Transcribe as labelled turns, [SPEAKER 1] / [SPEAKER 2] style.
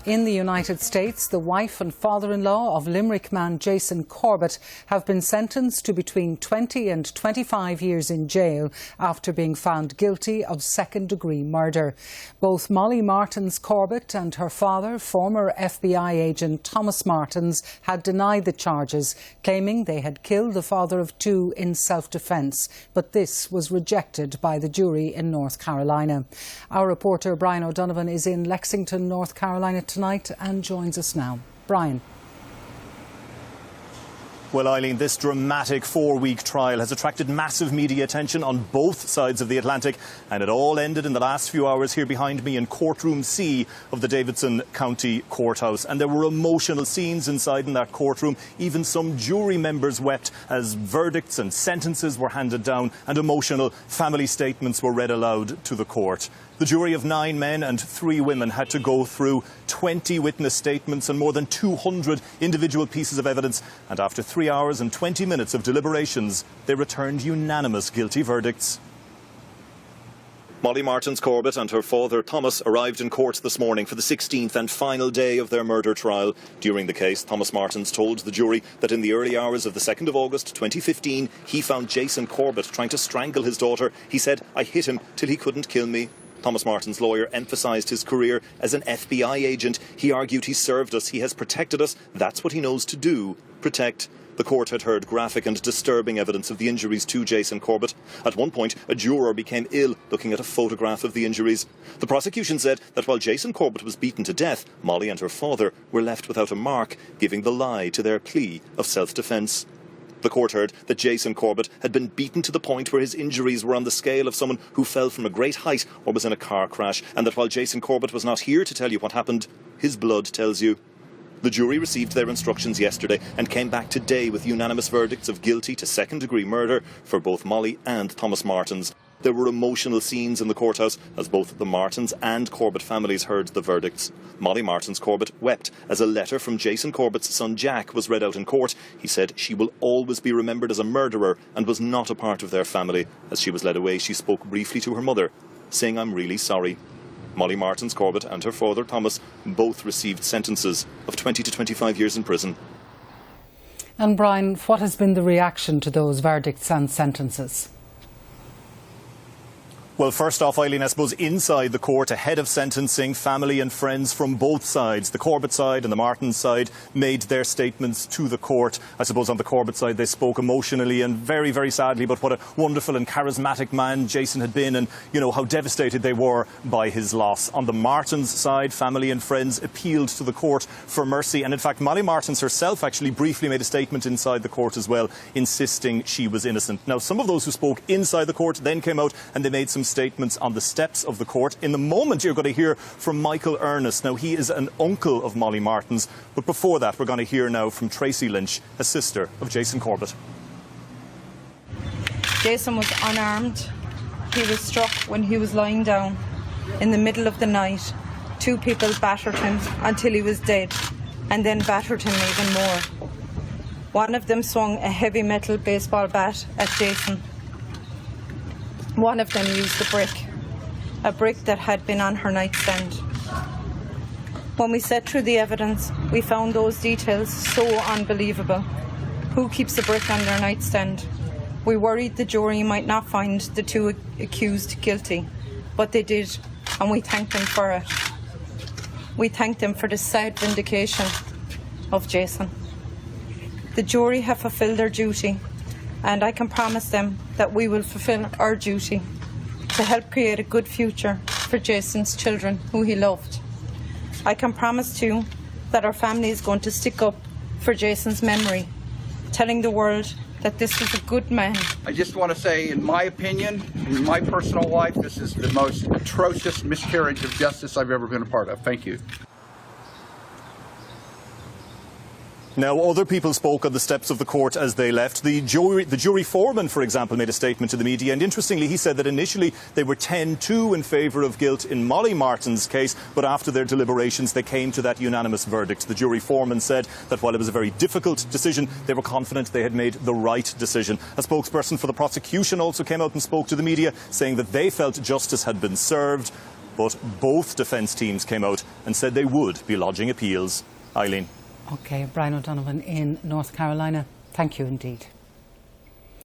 [SPEAKER 1] In the United States, the wife and father-in-law of Limerick man Jason Corbett have been sentenced to between 20 and 25 years in jail after being found guilty of second-degree murder. Both Molly Martens-Corbett and her father, former FBI agent Thomas Martens, had denied the charges, claiming they had killed the father of two in self-defence. But this was rejected by the jury in North Carolina. Our reporter Brian O'Donovan is in Lexington, North Carolina tonight and joins us now. Brian.
[SPEAKER 2] Well, Eileen, this dramatic four-week trial has attracted massive media attention on both sides of the Atlantic, and it all ended in the last few hours here behind me in courtroom C of the Davidson County Courthouse. And there were emotional scenes inside in that courtroom. Even some jury members wept as verdicts and sentences were handed down and emotional family statements were read aloud to the court. The jury of 9 men and 3 women had to go through 20 witness statements and more than 200 individual pieces of evidence. And after 3 hours and 20 minutes of deliberations, they returned unanimous guilty verdicts. Molly Martens-Corbett and her father Thomas arrived in court this morning for the 16th and final day of their murder trial. During the case, Thomas Martens told the jury that in the early hours of the 2nd of August 2015, he found Jason Corbett trying to strangle his daughter. He said, "I hit him till he couldn't kill me." Thomas Martens' lawyer emphasised his career as an FBI agent. He argued he served us, he has protected us. That's what he knows to do, protect. The court had heard graphic and disturbing evidence of the injuries to Jason Corbett. At one point, a juror became ill looking at a photograph of the injuries. The prosecution said that while Jason Corbett was beaten to death, Molly and her father were left without a mark, giving the lie to their plea of self-defence. The court heard that Jason Corbett had been beaten to the point where his injuries were on the scale of someone who fell from a great height or was in a car crash, and that while Jason Corbett was not here to tell you what happened, his blood tells you. The jury received their instructions yesterday and came back today with unanimous verdicts of guilty to second-degree murder for both Molly and Thomas Martens. There were emotional scenes in the courthouse as both the Martens and Corbett families heard the verdicts. Molly Martens-Corbett wept as a letter from Jason Corbett's son Jack was read out in court. He said she will always be remembered as a murderer and was not a part of their family. As she was led away, she spoke briefly to her mother, saying, "I'm really sorry." Molly Martens-Corbett and her father Thomas both received sentences of 20 to 25 years in prison.
[SPEAKER 1] And Brian, what has been the reaction to those verdicts and sentences?
[SPEAKER 2] Well, first off, Eileen, I suppose inside the court, ahead of sentencing, family and friends from both sides, the Corbett side and the Martens side, made their statements to the court. I suppose on the Corbett side, they spoke emotionally and very, very sadly about what a wonderful and charismatic man Jason had been and, you know, how devastated they were by his loss. On the Martens side, family and friends appealed to the court for mercy. And in fact, Molly Martens herself actually briefly made a statement inside the court as well, insisting she was innocent. Now, some of those who spoke inside the court then came out and they made some statements on the steps of the court. In the moment, you're going to hear from Michael Ernest. Now, he is an uncle of Molly Martens, but before that, we're going to hear now from Tracy Lynch, a sister of Jason Corbett.
[SPEAKER 3] Jason was unarmed. He was struck when he was lying down in the middle of the night. 2 people battered him until he was dead, and then battered him even more. One of them swung a heavy metal baseball bat at Jason. One of them used a brick that had been on her nightstand. When we sat through the evidence, we found those details so unbelievable. Who keeps a brick on their nightstand? We worried the jury might not find the 2 accused guilty, but they did, and we thanked them for it. We thanked them for the sad vindication of Jason. The jury have fulfilled their duty, and I can promise them that we will fulfil our duty to help create a good future for Jason's children who he loved. I can promise too that our family is going to stick up for Jason's memory, telling the world that this was a good man.
[SPEAKER 4] I just want to say, in my opinion, in my personal life, this is the most atrocious miscarriage of justice I've ever been a part of. Thank you.
[SPEAKER 2] Now, other people spoke on the steps of the court as they left. The jury foreman, for example, made a statement to the media, and interestingly, he said that initially they were 10-2 in favour of guilt in Molly Martens' case, but after their deliberations, they came to that unanimous verdict. The jury foreman said that while it was a very difficult decision, they were confident they had made the right decision. A spokesperson for the prosecution also came out and spoke to the media, saying that they felt justice had been served. but both defence teams came out and said they would be lodging appeals. Eileen.
[SPEAKER 1] OK, Brian O'Donovan in North Carolina. Thank you indeed.